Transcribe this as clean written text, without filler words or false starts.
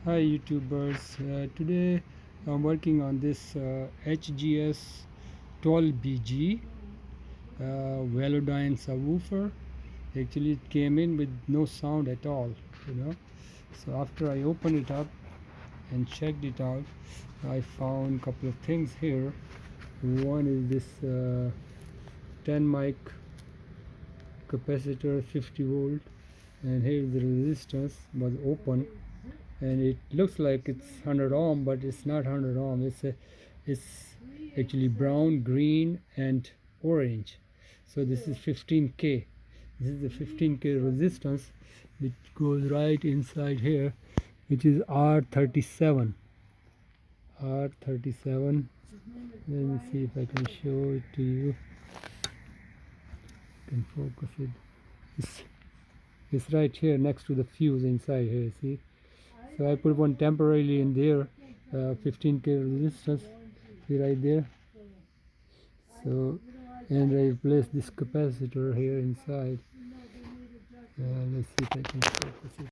Hi YouTubers, today I'm working on this HGS12B6 Velodyne subwoofer. Actually it came in with no sound at all, you know. So after I opened it up and checked it out, I found a couple of things here. One is this 10 mic capacitor 50 volt, and here is the resistance was open, and it looks like it's 100 ohm, but it's not 100 ohm. It's actually brown, green and orange. So this is 15k. This is the 15k resistance which goes right inside here, which is R37. R37. Let me see if I can show it to you. Can focus it. It's right here next to the fuse inside here, see. So I put one temporarily in there, 15k resistance, see right there. So, and I replace this capacitor here inside. Let's see if I can focus it.